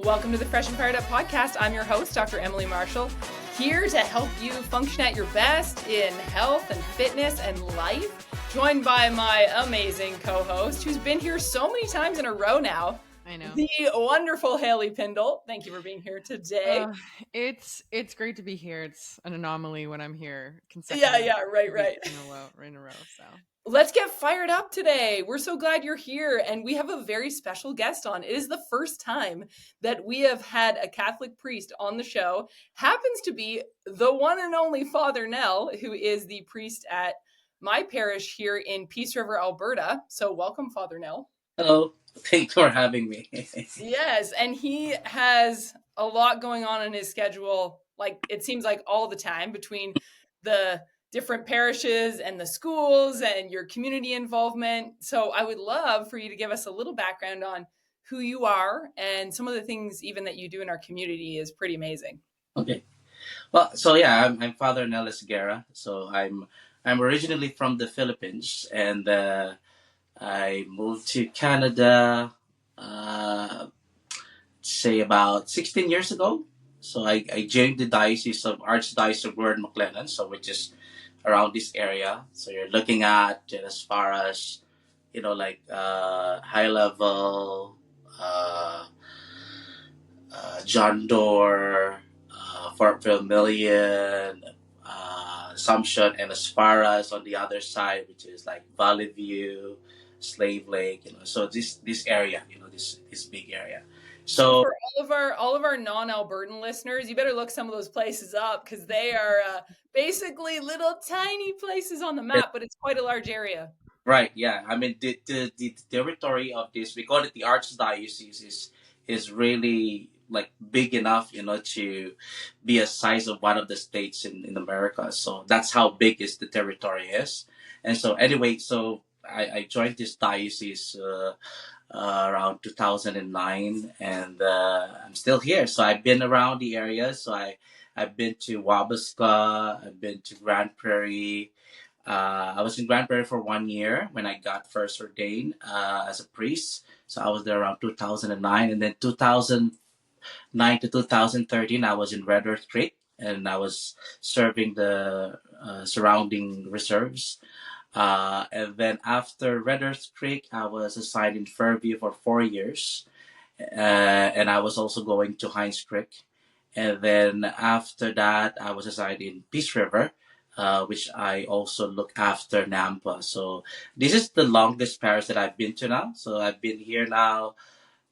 Welcome to the Fresh and Fired Up podcast. I'm your host, Dr. Emily Marshall, here to help you function at your best in health and fitness and life, joined by my amazing co-host, who's been here so many times in a row now. I know. The wonderful Haley Pindle. Thank you for being here today. It's great to be here. It's an anomaly when I'm here consecutively. Yeah, right. In a row. So let's get fired up today. We're so glad you're here, and we have a very special guest on. It is the first time that we have had a Catholic priest on the show. Happens to be the one and only Father Nel, who is the priest at my parish here in Peace River, Alberta. So welcome, Father Nel. Hello. Thanks for having me. Yes, and he has a lot going on in his schedule. Like, it seems like all the time between the different parishes and the schools and your community involvement. So I would love for you to give us a little background on who you are, and some of the things even that you do in our community is pretty amazing. Okay. Well, so yeah, I'm Father Nel. So I'm originally from the Philippines, and I moved to Canada, say about 16 years ago. So I joined the Diocese of Archdiocese of Warren McLennan, so which is around this area. So you're looking at as far as like high level, John Doerr, Fort Vermilion, Assumption, and as far as on the other side, which is like Valley View, Slave Lake, so this area, this big area. So for all of our non-Albertan listeners, you better look some of those places up, because they are basically little tiny places on the map, but it's quite a large area. Right, yeah. I mean, the territory of this, we call it the Archdiocese, is really like big enough, to be a size of one of the states in America. So that's how big is the territory is. And so anyway, so I joined this diocese around 2009, and I'm still here. So I've been around the area. So I've been to Wabasca, I've been to Grand Prairie. I was in Grand Prairie for 1 year when I got first ordained as a priest. So I was there around 2009, and then 2009 to 2013, I was in Red Earth Creek, and I was serving the surrounding reserves. And then after Red Earth Creek, I was assigned in Fairview for 4 years, and I was also going to Hines Creek. And then after that, I was assigned in Peace River, which I also look after Nampa. So this is the longest parish that I've been to now. So I've been here now.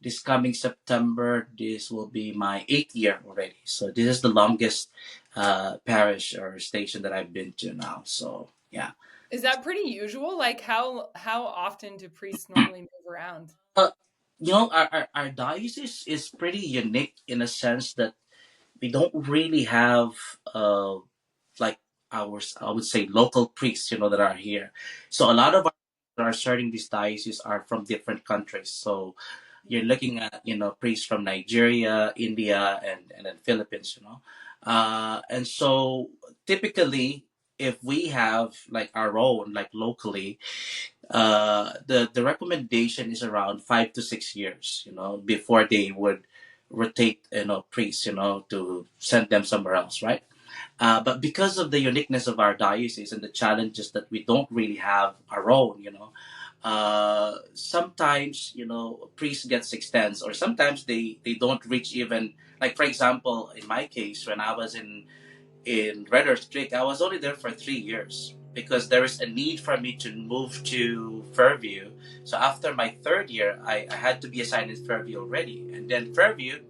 This coming September, this will be my 8th year already. So this is the longest parish or station that I've been to now. So yeah. Is that pretty usual? Like, how often do priests normally move around? Our diocese is pretty unique in a sense that we don't really have like ours, I would say, local priests, that are here. So a lot of our that are serving these dioceses are from different countries. So you're looking at priests from Nigeria, India, and then Philippines. And so typically, if we have like our own, like locally, the recommendation is around 5 to 6 years, before they would rotate, priests, to send them somewhere else, right? But because of the uniqueness of our diocese and the challenges that we don't really have our own, sometimes, priests gets extends, or sometimes they don't reach even, like, for example, in my case, when I was in Red Earth Creek, I was only there for 3 years because there is a need for me to move to Fairview. So after my 3rd year, I had to be assigned in Fairview already. And then Fairview,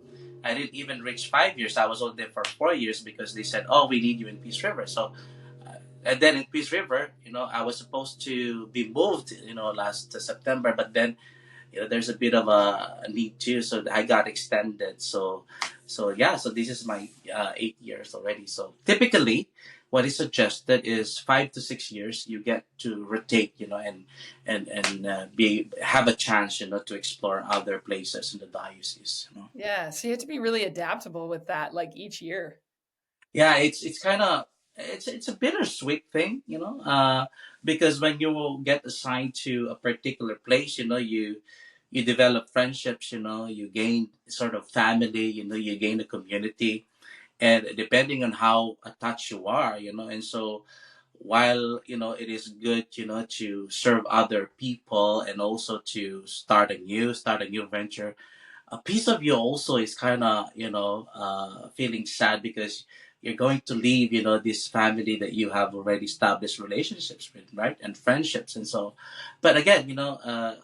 I didn't even reach 5 years. I was only there for 4 years because they said, "Oh, we need you in Peace River." So, and then in Peace River, I was supposed to be moved, last September, but then, there's a bit of a need too. So I got extended. So yeah, so this is my 8 years already. So typically, what is suggested is 5 to 6 years. You get to rotate, and be have a chance, to explore other places in the diocese. Yeah, so you have to be really adaptable with that, like each year. Yeah, it's kind of it's a bittersweet thing, because when you will get assigned to a particular place, you develop friendships, you gain sort of family, you gain a community, and depending on how attached you are, and so while it is good to serve other people and also to start a new venture, a piece of you also is kind of feeling sad because you're going to leave this family that you have already established relationships with, right, and friendships. And so, but again,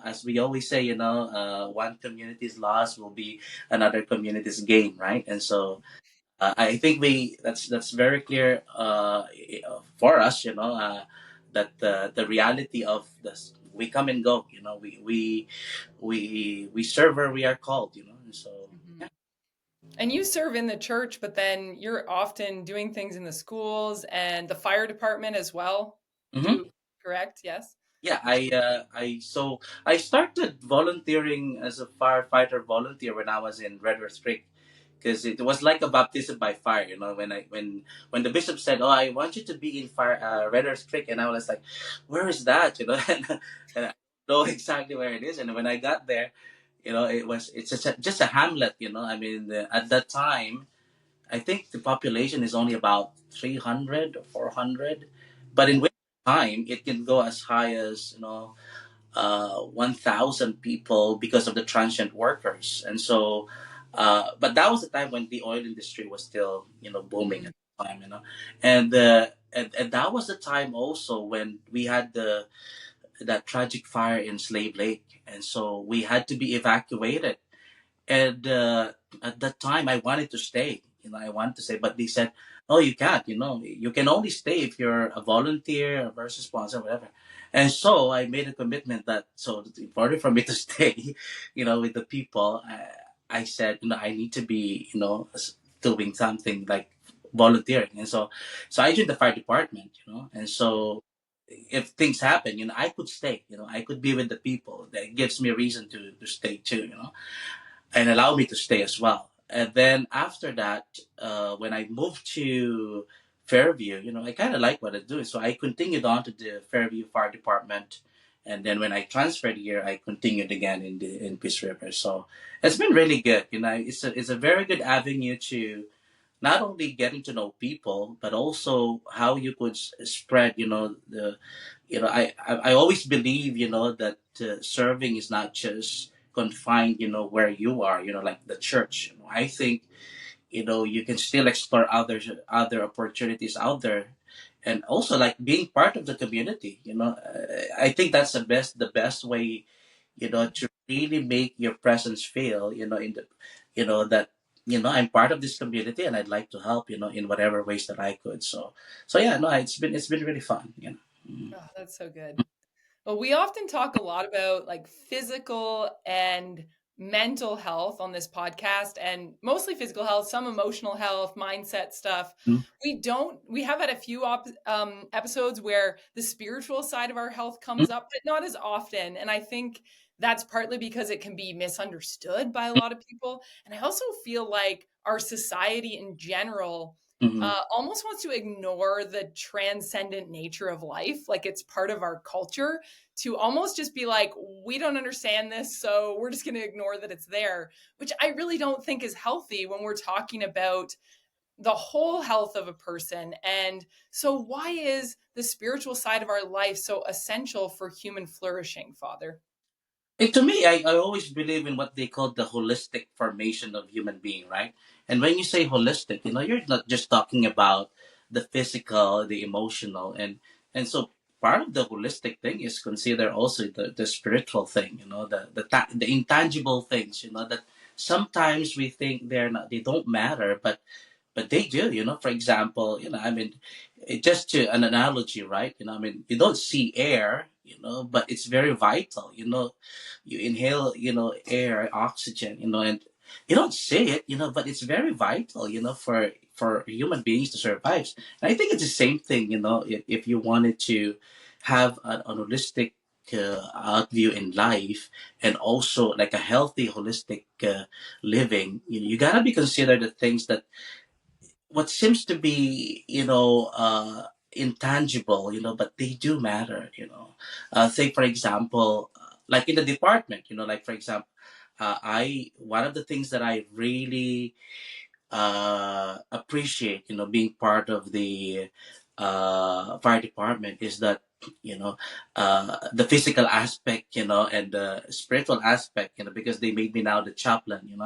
as we always say, one community's loss will be another community's gain, right? And so I think that's very clear for us, that the reality of this, we come and go, we serve where we are called, and so Mhm. yeah. And you serve in the church, but then you're often doing things in the schools and the fire department as well. hmm Do correct? Yes. yeah, I started volunteering as a firefighter volunteer when I was in Red Earth Creek, because it was like a baptism by fire. When the bishop said, "Oh, I want you to be in fire Red Earth Creek," and I was like, "Where is that?" And I know exactly where it is. And when I got there, it's just a hamlet. I mean, at that time, I think the population is only about 300 or 400, but in Yeah. winter time, it can go as high as 1,000 people because of the transient workers. And so, but that was the time when the oil industry was still, booming Mm. at the time, and that was the time also when we had that tragic fire in Slave Lake. And so we had to be evacuated. And at that time, I wanted to stay. I wanted to stay, but they said, "Oh, you can't. You can only stay if you're a volunteer, a first responder, whatever." And so I made a commitment that so in order for me to stay, with the people, I said, I need to be, doing something like volunteering. And so I joined the fire department, and so if things happen, I could stay. I could be with the people. That gives me a reason to stay too. And allow me to stay as well. And then after that, when I moved to Fairview, I kind of like what I do. So I continued on to the Fairview Fire Department. And then when I transferred here, I continued again in Peace River. So it's been really good. It's a very good avenue to not only getting to know people, but also how you could spread, I always believe, that serving is not just confined, where you are, like the church. I think, you can still explore other opportunities out there, and also like being part of the community. I think that's the best way, to really make your presence feel, in the, that I'm part of this community and I'd like to help, in whatever ways that I could. So yeah, no, it's been really fun. Mm. Oh, that's so good. Well, we often talk a lot about like physical and mental health on this podcast, and mostly physical health, some emotional health, mindset stuff. We have had a few episodes where the spiritual side of our health comes up, but not as often. And I think that's partly because it can be misunderstood by a lot of people. And I also feel like our society in general Mhm. almost wants to ignore the transcendent nature of life, like it's part of our culture, to almost just be like, we don't understand this, so we're just going to ignore that it's there, which I really don't think is healthy when we're talking about the whole health of a person. And so, why is the spiritual side of our life so essential for human flourishing, Father? To me, I always believe in what they call the holistic formation of human being, right? And when you say holistic, you're not just talking about the physical, the emotional, and so part of the holistic thing is consider also the spiritual thing, the intangible things, that sometimes we think they don't matter, but they do, for example, I mean, just to an analogy, right? I mean, you don't see air, but it's very vital, you inhale, air, oxygen, and you don't see it, but it's very vital, for human beings to survive. And I think it's the same thing, if you wanted to have an holistic outview in life, and also like a healthy holistic living, you gotta be considered the things that what seems to be intangible, but they do matter. Say for example, like in the department, like for example, I one of the things that I really appreciate, being part of the fire department is that, the physical aspect, and the spiritual aspect, because they made me now the chaplain,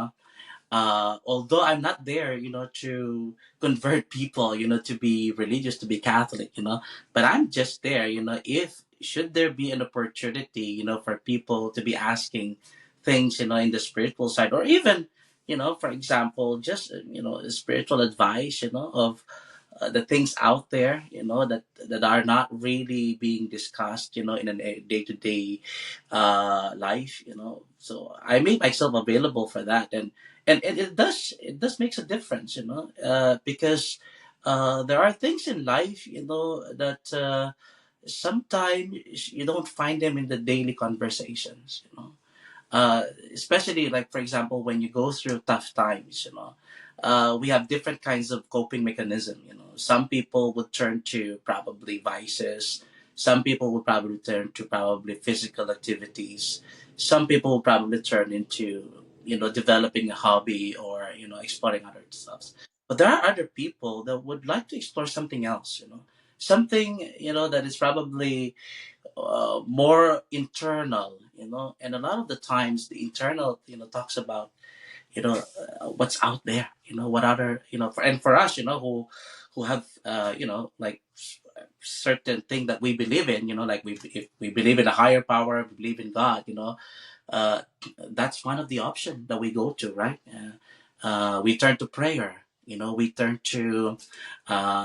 although I'm not there, to convert people, to be religious, to be Catholic, but I'm just there, if should there be an opportunity, for people to be asking things, in the spiritual side, or even, for example, just, spiritual advice, of the things out there, that are not really being discussed, in a day-to-day life, so I made myself available for that. And it does makes a difference, because there are things in life, that sometimes you don't find them in the daily conversations, uh, especially like for example when you go through tough times, we have different kinds of coping mechanism. Some people would turn to probably vices, some people would probably turn to probably physical activities, some people will probably turn into, developing a hobby, or exploring other stuff. But there are other people that would like to explore something else, something, that is probably more internal, and a lot of the times the internal, talks about, what's out there, what other, for us, who have, like certain thing that we believe in, like if we believe in a higher power, we believe in God, uh, that's one of the options that we go to, right? We turn to prayer. We turn to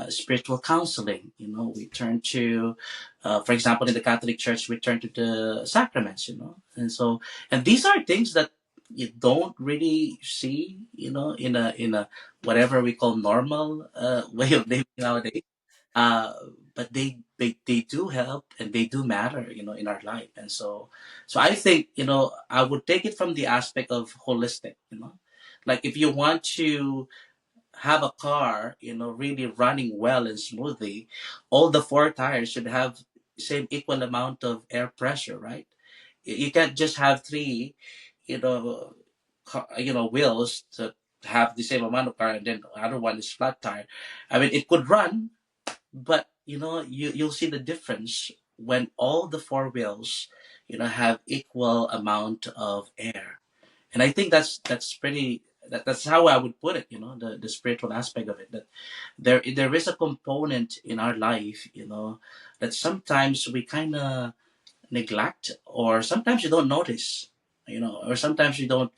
spiritual counseling. We turn to, for example, in the Catholic Church, we turn to the sacraments. And these are things that you don't really see, in a whatever we call normal way of living nowadays. uh, but they do help and they do matter, in our life. And so I think, I would take it from the aspect of holistic, like if you want to have a car, really running well and smoothly, all the four tires should have same equal amount of air pressure, right? You can't just have three, you know wheels to have the same amount of car, and then the other one is flat tire. I mean, it could run, but you'll see the difference when all the four wheels, have equal amount of air. And I think that's pretty, that's how I would put it, the spiritual aspect of it, that there is a component in our life, that sometimes we kind of neglect, or sometimes you don't notice, or sometimes you don't,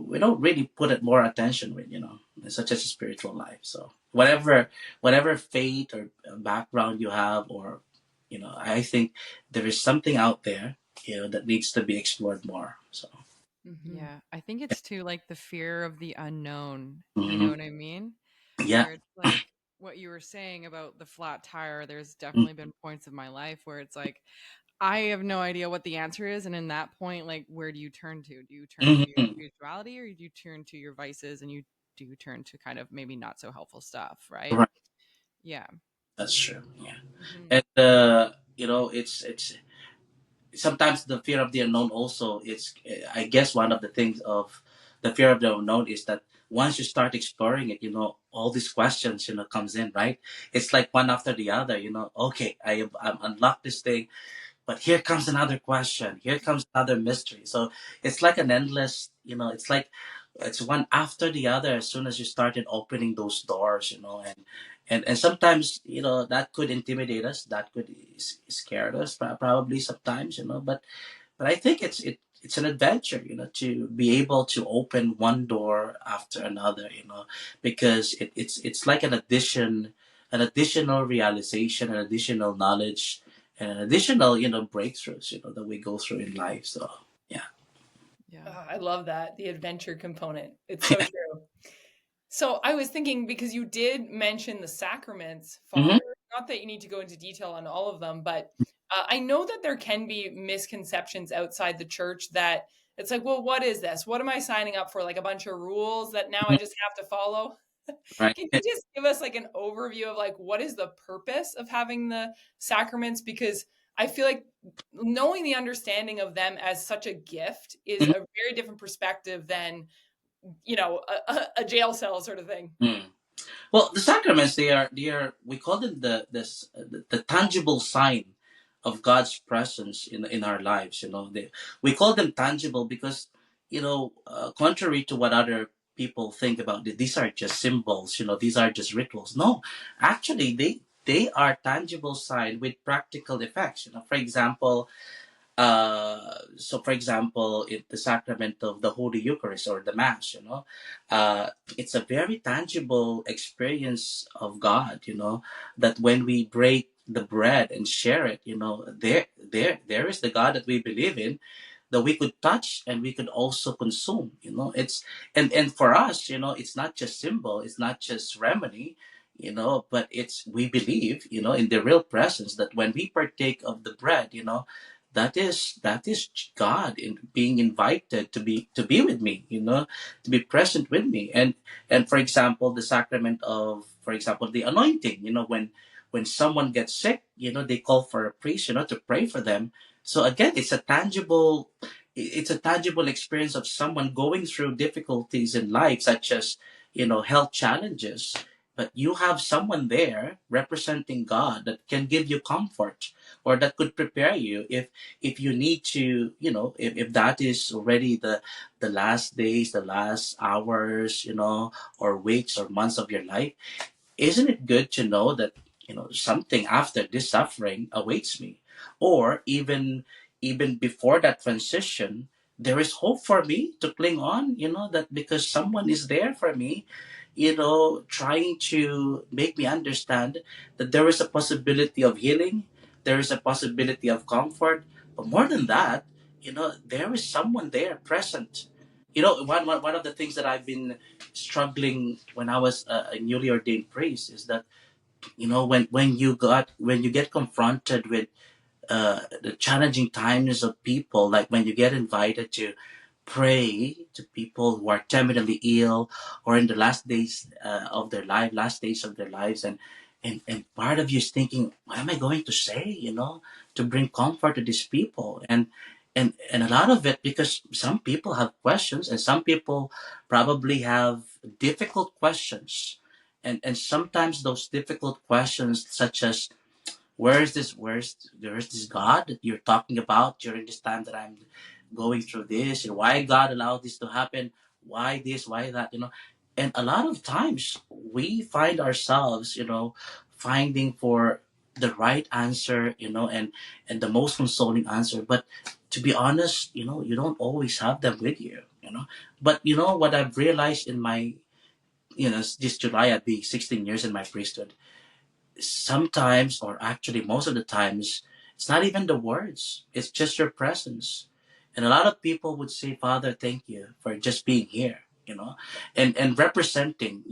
we don't really put it more attention with, such as a spiritual life. So whatever faith or background you have, or I think there is something out there, that needs to be explored more. So Mhm. Yeah, I think it's too like the fear of the unknown. You know mhm. what I mean? Yeah. Where it's like what you were saying about the flat tire, there's Mm, definitely been points of my life where it's like I have no idea what the answer is, and in that point, like, where do you turn to? Do you turn to your mhm. spirituality, or do you turn to your vices, and you do turn to kind of maybe not so helpful stuff, right? Right. Yeah. That's true. Yeah. Hmm. And it's sometimes the fear of the unknown also, it's, I guess one of the things of the fear of the unknown is that once you start exploring it, all these questions, comes in, right? It's like one after the other, okay, I'm unlocked this thing, but here comes another question, here comes another mystery. So it's like an endless, it's like it's one after the other as soon as you started opening those doors, and sometimes, that could intimidate us, that could scare us, probably sometimes, but I think it's an adventure, to be able to open one door after another, because it's like an additional realization, an additional knowledge, and an additional, breakthroughs, that we go through in life. So yeah. Yeah. Ah, I love that, the adventure component. It's so true. So I was thinking, because you did mention the sacraments, Hmm. Father, not that you need to go into detail on all of them, but I know that there can be misconceptions outside the church that it's like, well, what is this? What am I signing up for? Like a bunch of rules that now I just have to follow? Right. Can you just give us like an overview of like what is the purpose of having the sacraments? Because I feel like knowing the understanding of them as such a gift is Mhm. a very different perspective than, a jail cell sort of thing. Mm. Well, the sacraments, they are we call them the tangible sign of God's presence in our lives. We call them tangible because contrary to what other people think about it, these are just symbols. These are just rituals. No, actually, they are tangible sign with practical effects. For example, for example, in the sacrament of the Holy Eucharist or the Mass, it's a very tangible experience of God, that when we break the bread and share it, there is the God that we believe in, that we could touch and we could also consume. It's and for us, it's not just symbol, it's not just ceremony, but it's we believe, in the real presence, that when we partake of the bread, that is God in being invited to be with me, to be present with me. And for example, the sacrament of, for example, the anointing, when someone gets sick, they call for a priest, to pray for them. So again, it's a tangible experience of someone going through difficulties in life, such as health challenges. But you have someone there representing God that can give you comfort, or that could prepare you if you need to, if that is already the last days, the last hours, or weeks or months of your life. Isn't it good to know that something after this suffering awaits me, or even before that transition, there is hope for me to cling on, that because someone is there for me, trying to make me understand that there is a possibility of healing, there is a possibility of comfort, but more than that, there is someone there present. One of the things that I've been struggling when I was a newly ordained priest is that when you get confronted with the challenging times of people, like when you get invited to pray to people who are terminally ill, or in the last days of their lives, and part of you is thinking, what am I going to say, to bring comfort to these people? And a lot of it, because some people have questions, and some people probably have difficult questions, and sometimes those difficult questions, such as, where's this God that you're talking about during this time that I'm going through this, and why God allowed this to happen, why this, why that, and a lot of times we find ourselves, finding for the right answer, and the most consoling answer. But to be honest, you don't always have them with you, but what I've realized in my, this July I'd be 16 years in my priesthood. Sometimes, or actually most of the times, it's not even the words, it's just your presence. And a lot of people would say, Father, thank you for just being here, and representing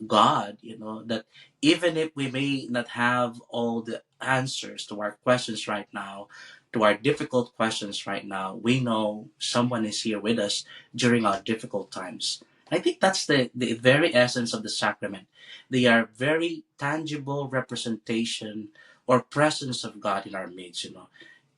God, that even if we may not have all the answers to our questions right now, to our difficult questions right now, we know someone is here with us during our difficult times. I think that's the very essence of the sacrament. They are very tangible representation or presence of God in our midst,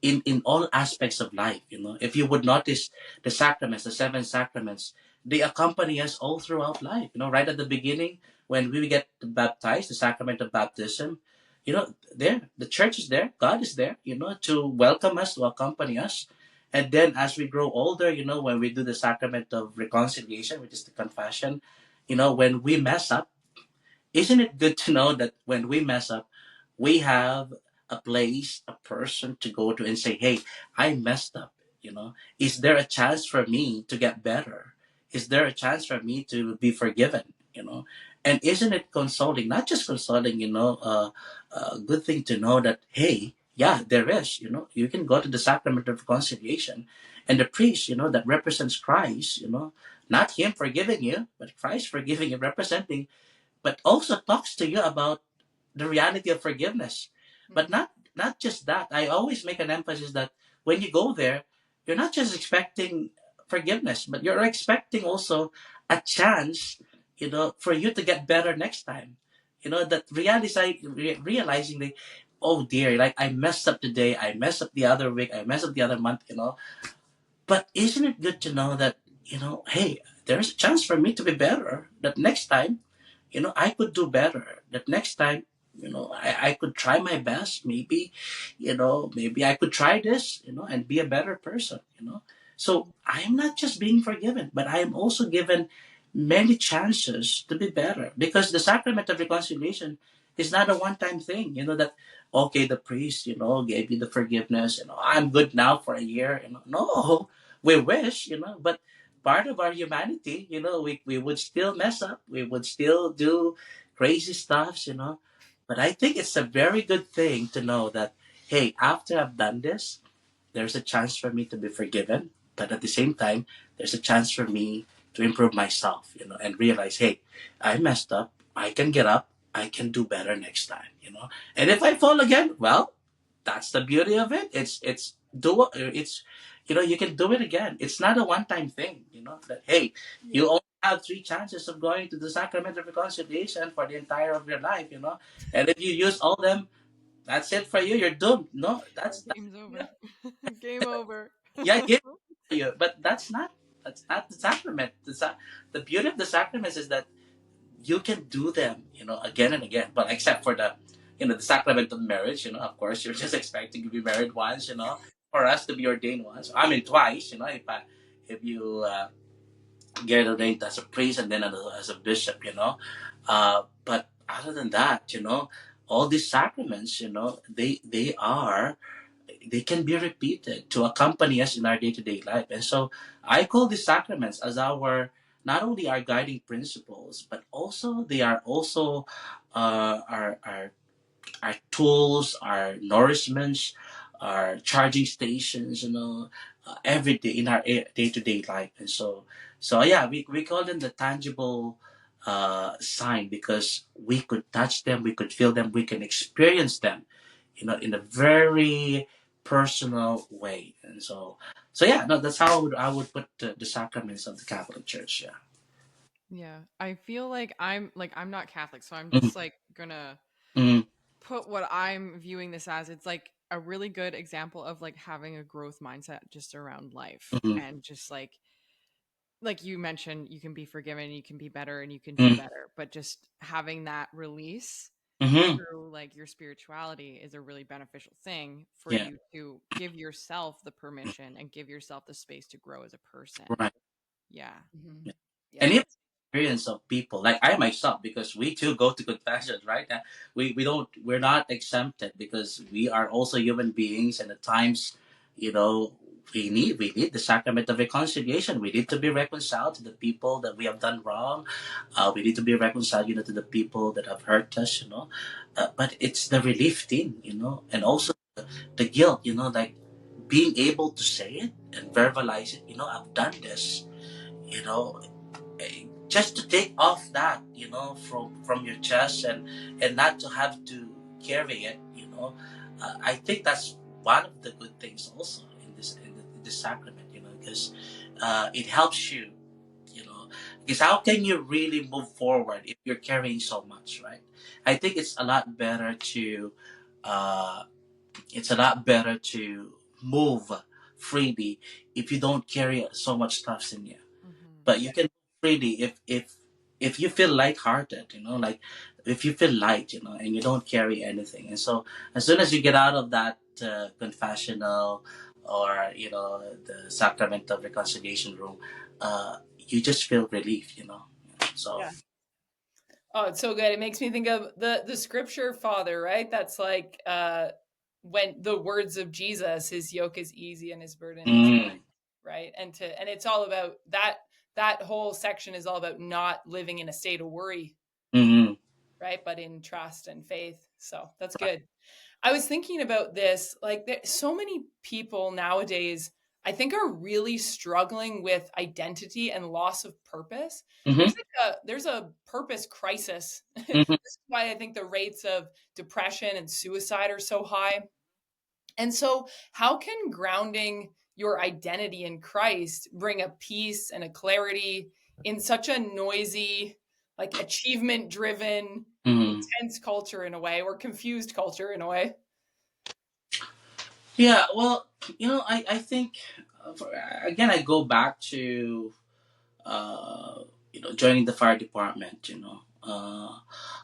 in all aspects of life. If you would notice, the sacraments, the seven sacraments, they accompany us all throughout life. Right at the beginning, when we get baptized, the sacrament of baptism, there, the church is there, God is there, to welcome us, to accompany us. And then as we grow older, when we do the sacrament of reconciliation, which is the confession, when we mess up, isn't it good to know that when we mess up, we have a place, a person to go to and say, hey, I messed up. Is there a chance for me to get better? Is there a chance for me to be forgiven? And isn't it consoling? Not just consoling, a good thing to know that, hey, yeah, there is, you can go to the sacrament of reconciliation, and the priest, that represents Christ, not him forgiving you, but Christ forgiving you, representing, but also talks to you about the reality of forgiveness. But not just that. I always make an emphasis that when you go there, you're not just expecting forgiveness, but you're expecting also a chance, for you to get better next time. That realizing that oh dear, like I messed up today, I messed up the other week, I messed up the other month, but isn't it good to know that, hey, there's a chance for me to be better. That next time, I could do better. That next time, I could try my best. Maybe I could try this, and be a better person, So I am not just being forgiven, but I am also given many chances to be better, because the sacrament of reconciliation is not a one-time thing, that, okay, the priest, gave you the forgiveness, I'm good now for a year, no, we wish, but part of our humanity, we would still mess up. We would still do crazy stuffs, But I think it's a very good thing to know that, hey, after I've done this, there's a chance for me to be forgiven. But at the same time, there's a chance for me to improve myself, and realize, hey, I messed up. I can get up. I can do better next time, And if I fall again, well, that's the beauty of it. It's you can do it again. It's not a one time thing. That, hey, Yeah. you only have three chances of going to the sacrament of reconciliation for the entire of your life. And if you use all them, that's it for you. You're doomed. No, Game's Yeah. over. Game over. yeah, give it for you. But that's not the sacrament. The beauty of the sacraments is that you can do them, again and again. But except for the sacrament of marriage, of course, you're just expecting to be married once, for us to be ordained once. I mean, twice, if you get ordained as a priest and then as a bishop, But other than that, all these sacraments, they can be repeated to accompany us in our day-to-day life. And so I call these sacraments as our not only our guiding principles, but also they are also our tools, our nourishments, our charging stations, every day in our day-to-day life. And so yeah, we call them the tangible sign, because we could touch them, we could feel them, we can experience them, in a very personal way. And so yeah, no, that's how I would put the sacraments of the Catholic Church. Yeah. Yeah. I feel like I'm not Catholic, so I'm Mm-hmm. just like gonna Mm-hmm. put what I'm viewing this as. It's like a really good example of like having a growth mindset just around life, Mm-hmm. and just like you mentioned, you can be forgiven, you can be better, and you can do Mm-hmm. better, but just having that release Mm-hmm. through like your spirituality is a really beneficial thing for Yeah. you to give yourself the permission and give yourself the space to grow as a person. Right. Yeah. Mhm. And Yeah. even experience of people like I myself, because we too go to confessions, right? We're not exempted, because we are also human beings, and at times, you know, we need the sacrament of reconciliation. We need to be reconciled to the people that we have done wrong. We need to be reconciled, to the people that have hurt us, but it's the relief thing, and also the guilt, like being able to say it and verbalize it. I've done this, you know just to take off that, from your chest, and not to have to carry it. I think that's one of the good things also in this sacrament, because it helps you, you know because how can you really move forward if you're carrying so much, right? I think uh it's a lot better to move freely if you don't carry so much stuff in you. Hmm. But you Yeah. can freely if you feel lighthearted, like if you feel light, and you don't carry anything. And so as soon as you get out of that confessional, or the sacrament of reconciliation room, you just feel relief, so. Yeah. Oh, it's so good. It makes me think of the scripture father, right? That's like when the words of Jesus, his yoke is easy and his burden is Mm, light, right? And it's all about that whole section is all about not living in a state of worry, mm, right? But in trust and faith. So that's good. I was thinking about this, like so many people nowadays, I think are really struggling with identity and loss of purpose. mm, There's a purpose crisis. This mm, is why I think the rates of depression and suicide are so high. And so, how can grounding your identity in Christ bring a peace and a clarity in such a noisy, like achievement driven, mm. intense culture in a way, or confused culture in a way? Yeah, well, I think, again, I go back to, joining the fire department,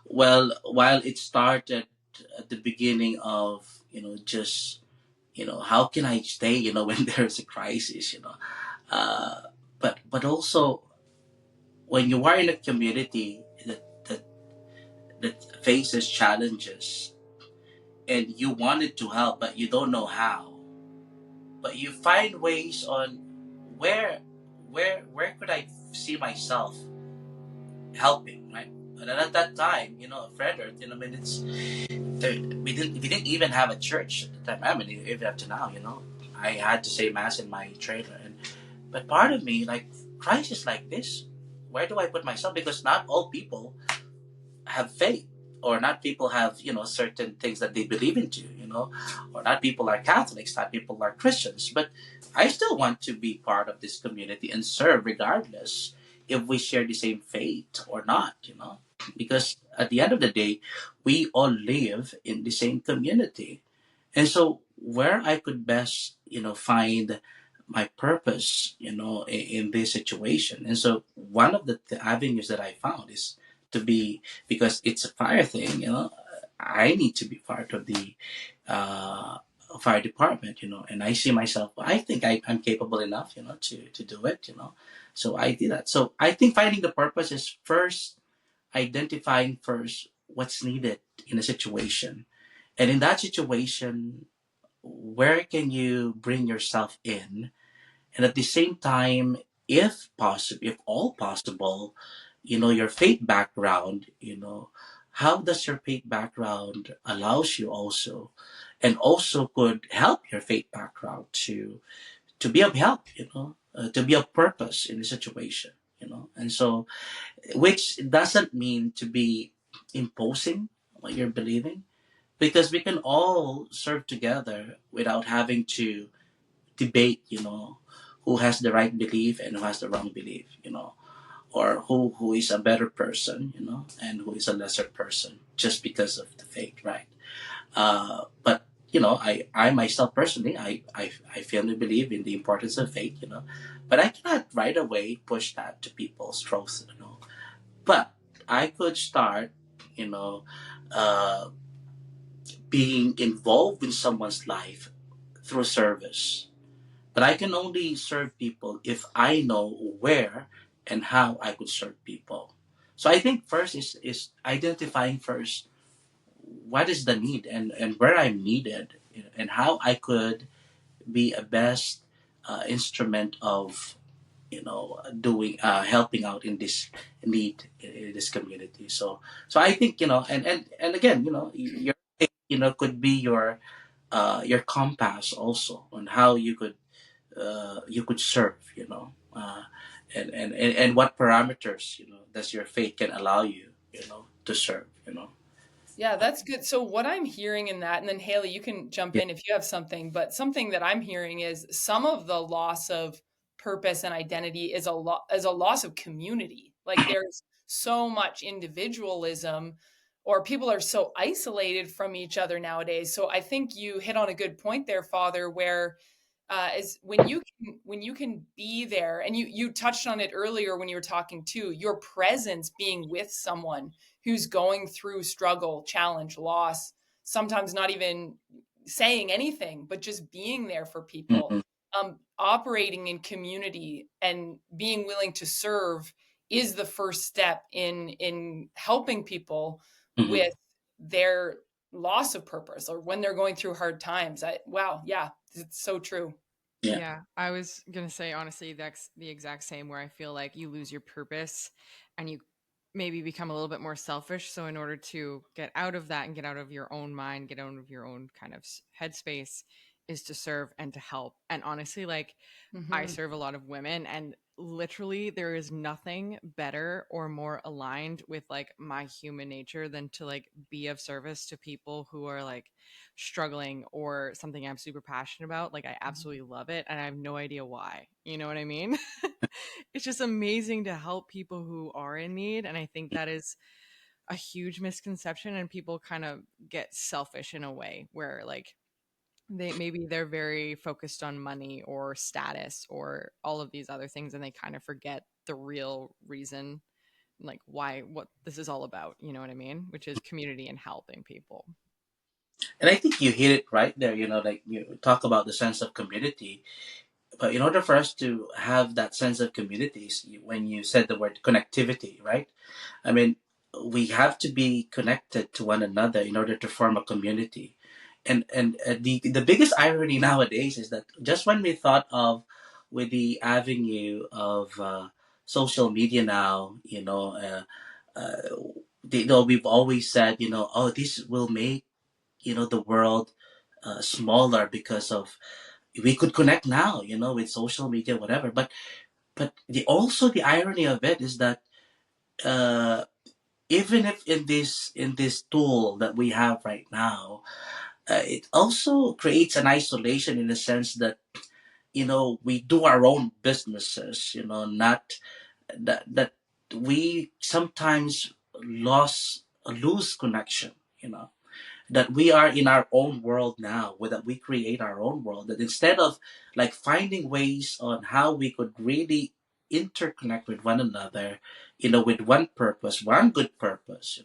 well, while it started at the beginning of, just, how can I stay, when there's a crisis, uh, but also when you are in a community that faces challenges and you wanted to help, but you don't know how, but you find ways on where where could I see myself helping, right? And then at that time, Frederick, I mean, we didn't even have a church at the time. I mean, even up to now, I had to say mass in my trailer, and but part of me, like, crisis like this, where do I put myself? Because not all people have faith, or not people have, certain things that they believe into, or not people are Catholics, not people are Christians, but I still want to be part of this community and serve regardless if we share the same faith or not, because at the end of the day we all live in the same community. And so where I could best, find my purpose, in this situation. And so one of the avenues that I found is to be, because it's a fire thing, I need to be part of the uh, fire department, and I see myself, I think I'm capable enough, to do it, So I did that. So I think finding the purpose is first identifying first what's needed in a situation. And in that situation, where can you bring yourself in, and at the same time, if possible, if all possible, your faith background, how does your faith background allows you also, and also could help your faith background to be of help, to be of purpose in the situation, and so, which doesn't mean to be imposing what you're believing, because we can all serve together without having to debate, who has the right belief and who has the wrong belief, or who is a better person, and who is a lesser person just because of the faith, right? But I myself personally, I firmly believe in the importance of faith, but I cannot right away push that to people's throats, But I could start, you know, uh, being involved in someone's life through service. But I can only serve people if I know where and how I could serve people. So I think first is identifying first what is the need, and where I'm needed, and how I could be a best instrument of, doing helping out in this need in this community. So I think, and again, your, could be your compass also on how you could serve, and what parameters, does your faith can allow you, to serve, Yeah, that's good. So what I'm hearing in that, and then Haley, you can jump yeah. in if you have something, but something that I'm hearing is some of the loss of purpose and identity is a loss of community. Like there's so much individualism, or people are so isolated from each other nowadays. So I think you hit on a good point there, Father, where is when you can be there, and you touched on it earlier when you were talking too, your presence being with someone who's going through struggle, challenge, loss, sometimes not even saying anything, but just being there for people, Mm-hmm. operating in community and being willing to serve is the first step in helping people Mm-hmm. with their loss of purpose or when they're going through hard times. Wow, yeah, it's so true. Yeah. Yeah, I was gonna say honestly, that's the exact same where I feel like you lose your purpose and you maybe become a little bit more selfish. So in order to get out of that and get out of your own mind, get out of your own kind of headspace, is to serve and to help. And honestly, like I Hmm. serve a lot of women, and literally there is nothing better or more aligned with like my human nature than to like be of service to people who are like struggling or something I'm super passionate about. Like I absolutely love it and I have no idea why. You know what I mean? It's just amazing to help people who are in need, and I think that is a huge misconception, and people kind of get selfish in a way where like they're very focused on money or status or all of these other things, and they kind of forget the real reason, like why what this is all about, you know what I mean, which is community and helping people. And I think you hit it right there. Like you talk about the sense of community, but in order for us to have that sense of communities, when you said the word connectivity, right? I mean, we have to be connected to one another in order to form a community. And the biggest irony nowadays is that just when we thought of with the avenue of social media now, we've always said, oh, this will make the world smaller because of we could connect now, with social media, whatever. But the irony of it is that. Uh, Even if in this tool that we have right now, it also creates an isolation in the sense that we do our own businesses, not that we sometimes lose connection, that we are in our own world now, where that we create our own world, that instead of like finding ways on how we could really interconnect with one another, with one purpose, one good purpose,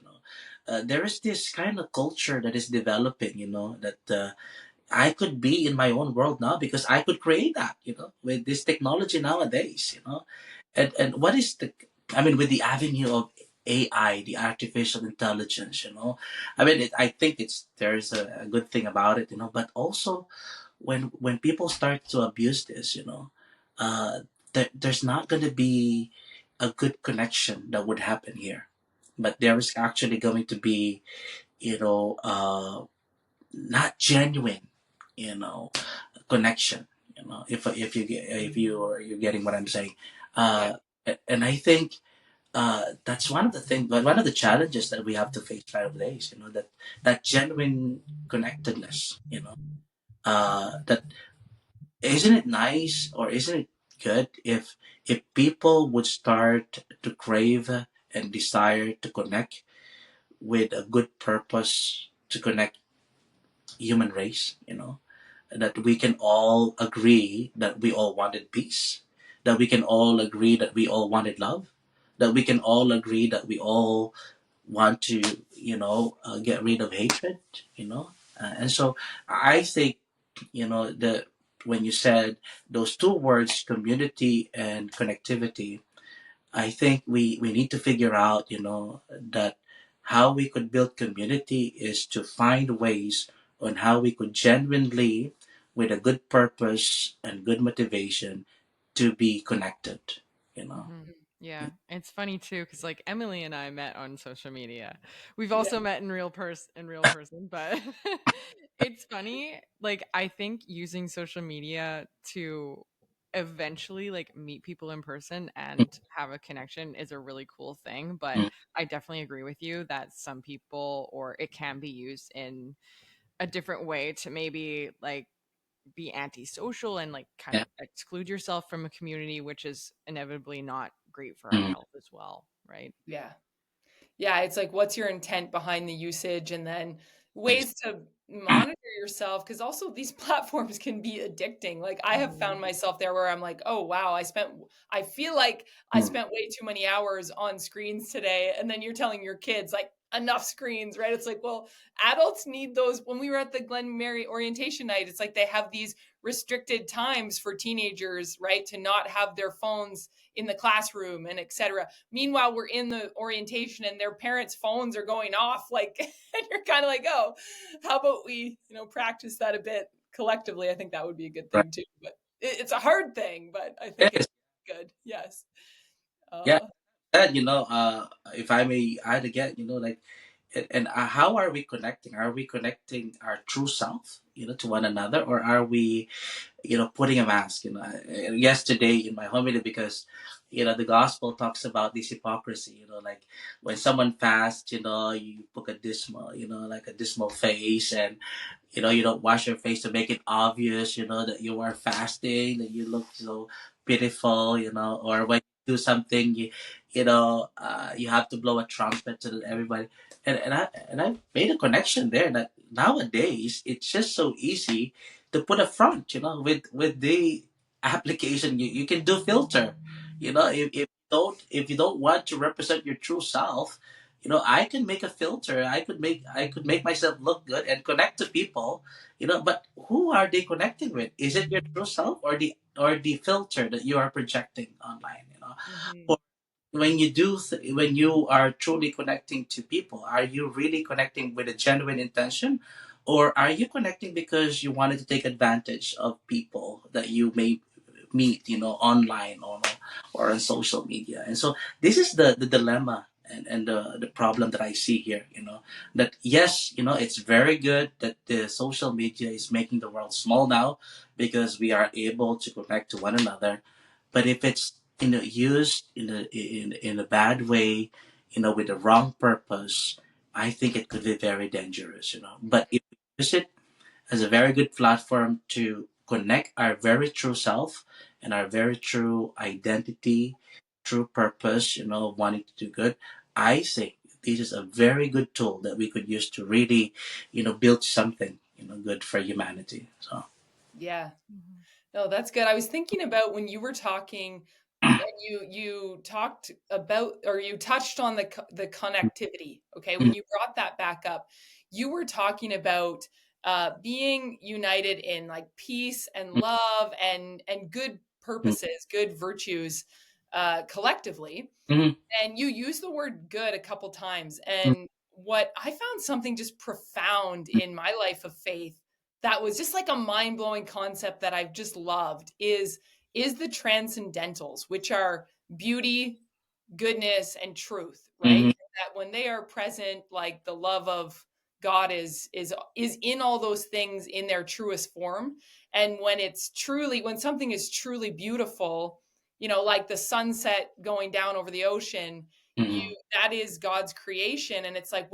there is this kind of culture that is developing, that I could be in my own world now because I could create that, with this technology nowadays, and what is the I mean, with the avenue of AI, the artificial intelligence, I mean, I think there's a good thing about it, but also when people start to abuse this, there's not going to be a good connection that would happen here, but there is actually going to be, you know uh not genuine, you know connection, if you're getting what I'm saying. Yeah. Uh and I think that's one of the things, but one of the challenges that we have to face nowadays, that genuine connectedness, that isn't it nice, or isn't it good if people would start to crave and desire to connect with a good purpose, to connect human race, that we can all agree that we all wanted peace, that we can all agree that we all wanted love, that we can all agree that we all want to, get rid of hatred, and so I think, the when you said those two words, community and connectivity, I think we need to figure out, that how we could build community is to find ways on how we could genuinely, with a good purpose and good motivation, to be connected, you know. Hmm. Yeah, it's funny too because like Emily and I met on social media. We've Yeah. also met in real person, but it's funny. Like I think using social media to eventually like meet people in person and have a connection is a really cool thing. But Mm, I definitely agree with you that some people, or it can be used in a different way to maybe like be antisocial and like kind yeah. of exclude yourself from a community, which is inevitably not great for our Mm, health as well, right? Yeah. Yeah, it's like what's your intent behind the usage, and then ways to monitor yourself, because also these platforms can be addicting. Like I have Mhm. found myself there where I'm like, oh wow, I feel like I mm, spent way too many hours on screens today, and then you're telling your kids like enough screens, right? It's like, well, adults need those. When we were at the Glen Mary orientation night, it's like they have these restricted times for teenagers, right, to not have their phones in the classroom and etc. Meanwhile, we're in the orientation and their parents' phones are going off, like, and you're kind of like, oh, how about we, practice that a bit collectively? I think that would be a good right. thing too. But it's a hard thing, but I think Yes. it's good. Yes. Yeah. Uh, And if I may add again, like, and how are we connecting? Are we connecting our true self, to one another, or are we, putting a mask? Yesterday in my homily, because the gospel talks about this hypocrisy. Like when someone fasts, you put a dismal, like a dismal face, and you don't wash your face to make it obvious, that you are fasting, that you look so pitiful, or when you do something, you have to blow a trumpet so that everybody, and I made a connection there that nowadays it's just so easy to put a front, with the application. You can do filter, if you don't want to represent your true self, I can make a filter. I could make myself look good and connect to people, but who are they connecting with? Is it your true self, or the filter that you are projecting online, Hmm. or when you are truly connecting to people, are you really connecting with a genuine intention, or are you connecting because you wanted to take advantage of people that you may meet, online, or on social media? And so this is the dilemma, and the problem that I see here, that yes, it's very good that the social media is making the world small now, because we are able to connect to one another. But if it's, used in a bad way, with the wrong purpose, I think it could be very dangerous. But if we use it as a very good platform to connect our very true self and our very true identity, true purpose, wanting to do good, I think this is a very good tool that we could use to really, build something, good for humanity. So. Yeah. Mhm. No, that's good. I was thinking about when you were talking, and you talked about, or you touched on the connectivity. Okay, when Mhm, you brought that back up, you were talking about being united in like peace and love and good mhm, purposes, good virtues, collectively. mhm, And you used the word good a couple times. And what I found something just profound in my life of faith that was just like a mind-blowing concept that I've just loved is the transcendentals, which are beauty, goodness, and truth, right? mhm, And that when they are present, like the love of God is in all those things in their truest form. And when something is truly beautiful, like the sunset going down over the ocean, you mhm, that is God's creation. And it's like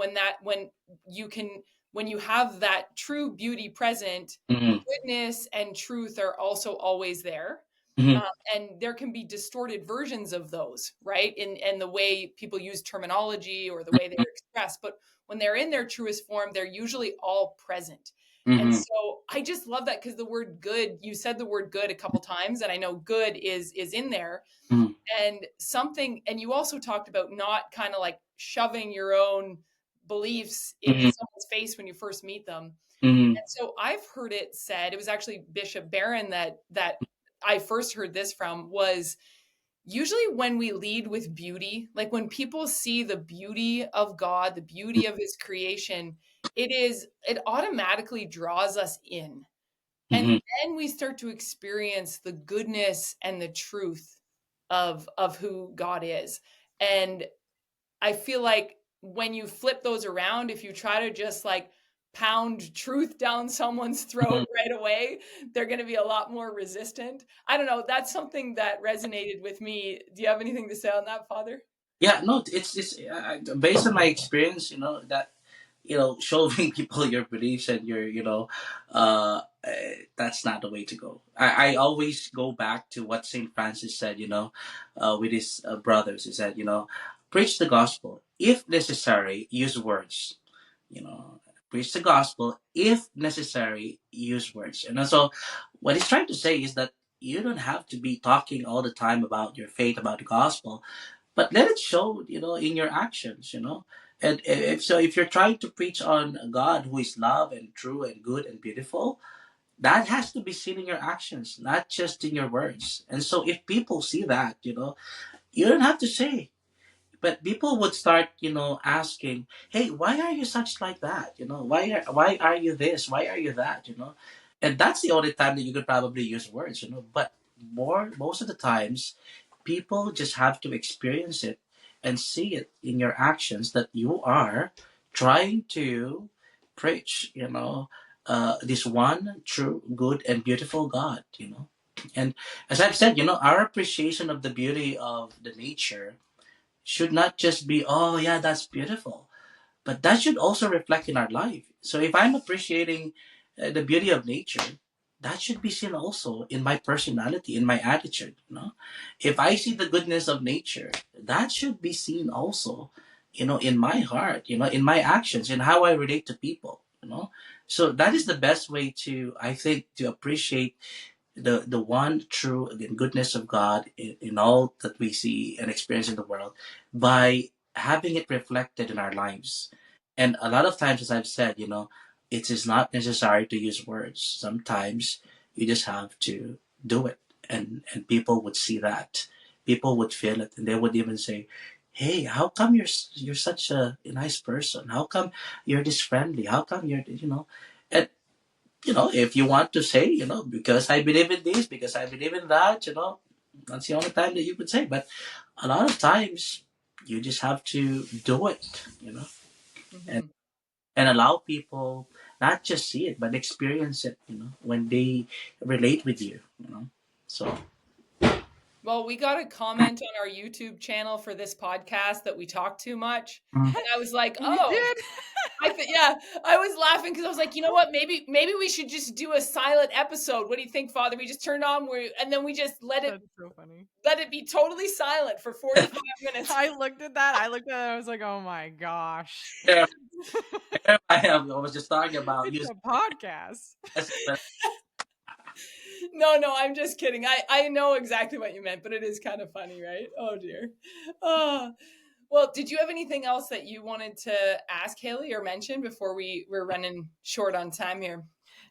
you can when you have that true beauty present, mhm, goodness and truth are also always there. mhm, um, and there can be distorted versions of those, right, in the way people use terminology or the way they're expressed, but when they're in their truest form, they're usually all present. And mhm, so I just love that, because the word good, you said the word good a couple times, and I know good is in there. mhm, And you also talked about not kind of like shoving your own beliefs in mhm, someone's face when you first meet them. mhm, And so I've heard it said, it was actually Bishop Barron that I first heard this from, was usually when we lead with beauty, like when people see the beauty of God, the beauty of his creation, it automatically draws us in. And mhm. then we start to experience the goodness and the truth of who God is. And I feel like when you flip those around, if you try to just like pound truth down someone's throat Mhm. right away, they're going to be a lot more resistant. I don't know. That's something that resonated with me. Do you have anything to say on that, Father? Yeah, no, it's based on my experience, that, showing people your beliefs and your, that's not the way to go. I always go back to what Saint Francis said, with his brothers. He said, preach the gospel if necessary, use words, you know preach the gospel if necessary, use words. And so what he's trying to say is that you don't have to be talking all the time about your faith, about the gospel, but let it show, in your actions. And if you're trying to preach on a God who is love and true and good and beautiful, that has to be seen in your actions, not just in your words. And so if people see that, you don't have to say, but people would start, asking, hey, why are you such like that? Why are you this, why are you that? And that's the only time that you could probably use words. But most of the times, people just have to experience it and see it in your actions, that you are trying to preach, this one true, good, and beautiful God. And as I've said, our appreciation of the beauty of the nature should not just be, oh yeah, that's beautiful, but that should also reflect in our life. So if I'm appreciating the beauty of nature, that should be seen also in my personality, in my attitude. If I see the goodness of nature, that should be seen also, in my heart, in my actions, in how I relate to people. you know. So that is the best way to, I think, to appreciate the one true, again, goodness of God in all that we see and experience in the world, by having it reflected in our lives. And a lot of times, as I've said, it is not necessary to use words. Sometimes you just have to do it, and people would see that, people would feel it, and they would even say, "Hey, how come you're such a nice person? How come you're this friendly? How come you're?" And if you want to say, because I believe in this, because I believe in that, that's the only time that you could say. But a lot of times, you just have to do it, and Hmm. and allow people not just see it, but experience it, when they relate with you, So, Well, we got a comment on our YouTube channel for this podcast that we talk too much. mm. And I was like, We oh, did. yeah, I was laughing because I was like, you know what? Maybe we should just do a silent episode. What do you think, Father? We just turn on and then we just That's so funny. let it be totally silent for 45 minutes. I looked at that. I looked at it. I was like, oh my gosh. There, there I am. I was just talking about It's using a podcast. as No, no, I'm just kidding. I know exactly what you meant, but it is kind of funny, right? Oh dear. Oh. Well, did you have anything else that you wanted to ask Haley or mention before we're running short on time here?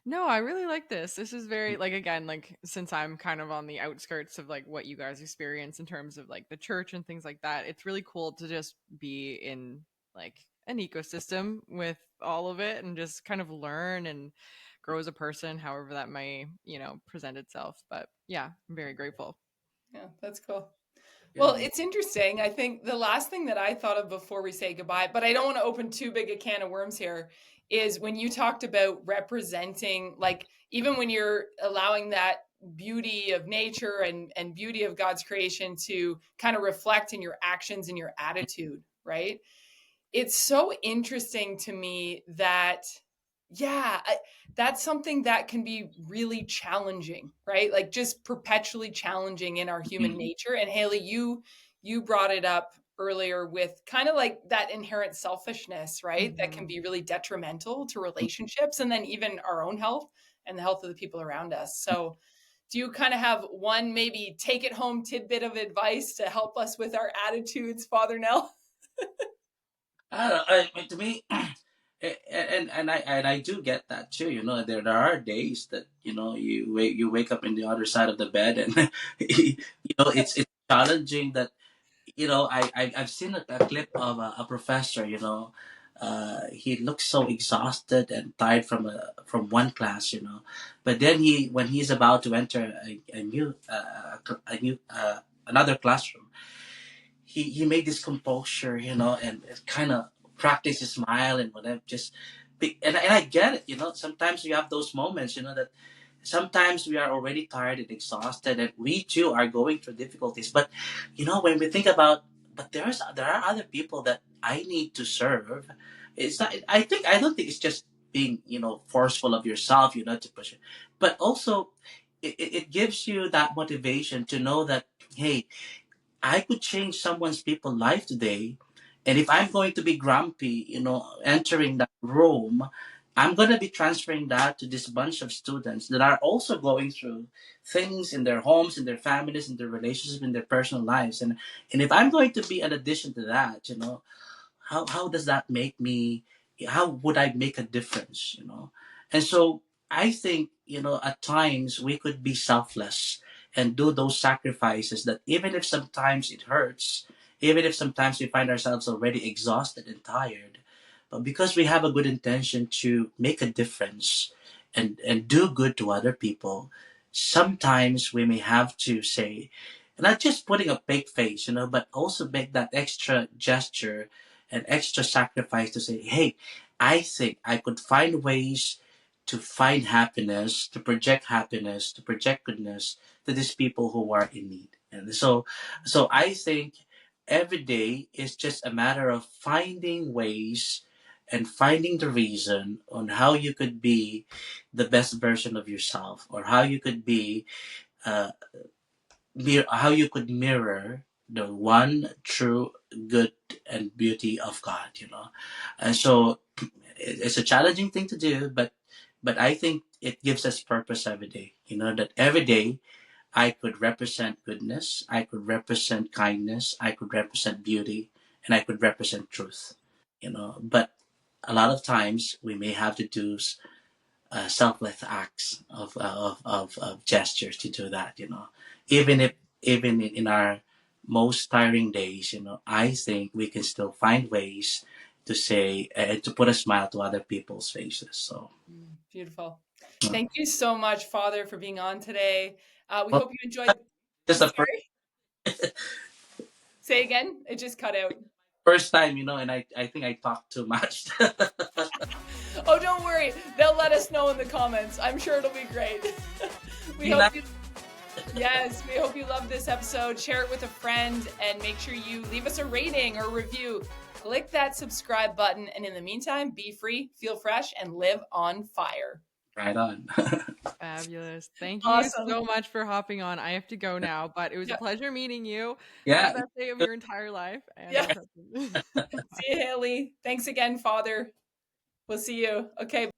No, I really like this. This is very like again, like since I'm kind of on the outskirts of like what you guys experience in terms of like the church and things like that, it's really cool to just be in like an ecosystem with all of it and just kind of learn and grow as a person, however that may, present itself. But yeah, I'm very grateful. Yeah, that's cool. yeah, Well, it's interesting. I think the last thing that I thought of before we say goodbye, but I don't want to open too big a can of worms here, is when you talked about representing, like, even when you're allowing that beauty of nature and beauty of God's creation to kind of reflect in your actions and your attitude, right? It's so interesting to me that yeah that's something that can be really challenging, right? Like just perpetually challenging in our human Mhm. nature. And Haley, you brought it up earlier with kind of like that inherent selfishness, right, that can Hmm. be really detrimental to relationships and then even our own health and the health of the people around us. So do you kind of have one maybe take it home tidbit of advice to help us with our attitudes, Father Nell? I don't know, to me, and I do get that too. There are days that you wake up in the other side of the bed, and it's challenging. That I've seen a clip of a professor. He looks so exhausted and tired from one class. But then when he's about to enter a new another classroom, he made this composure, and kind of practice his smile and whatever. And I get it. Sometimes we have those moments. That sometimes we are already tired and exhausted, and we too are going through difficulties. But when we think about, but there are other people that I need to serve. It's not. I don't think it's just being forceful of yourself. To push it, but also it gives you that motivation to know that, hey, I could change someone's people life today. And if I'm going to be grumpy, entering that room, I'm going to be transferring that to this bunch of students that are also going through things in their homes, in their families, in their relationships, in their personal lives. And if I'm going to be an addition to that, how does that make me, how would I make a difference? And so I think at times we could be selfless and do those sacrifices, that even if sometimes it hurts, even if sometimes we find ourselves already exhausted and tired, but because we have a good intention to make a difference and do good to other people, sometimes we may have to say, not just putting a fake face, but also make that extra gesture, an extra sacrifice to say, hey, I think I could find ways to find happiness, to project goodness to these people who are in need. And so I think every day is just a matter of finding ways and finding the reason on how you could be the best version of yourself, or how you could be uh, how you could mirror the one true good and beauty of God. And so It's a challenging thing to do, but I think it gives us purpose every day. You know that every day I could represent goodness, I could represent kindness, I could represent beauty, and I could represent truth. You know, but a lot of times we may have to do selfless acts of gestures to do that. You know, even if even in our most tiring days, you know, I think we can still find ways to say and to put a smile to other people's faces. So, Beautiful. uh, Thank you so much, Father, for being on today. We well, hope you enjoyed. just the Sorry, say again. It just cut out. first time, you know, and I think I talked too much. Oh, don't worry. They'll let us know in the comments. I'm sure it'll be great. we Be hope nice. you Yes, we hope you loved this episode. Share it with a friend and make sure you leave us a rating or review. Click that subscribe button. And in the meantime, be free, feel fresh, and live on fire. Right on. Fabulous. Thank you Awesome. so much for hopping on. I have to go now, but it was a Yeah. pleasure meeting you. Have the Yeah. best day of your entire life and Yeah. present. See you, Haley. Thanks again, Father. We'll see you. Okay.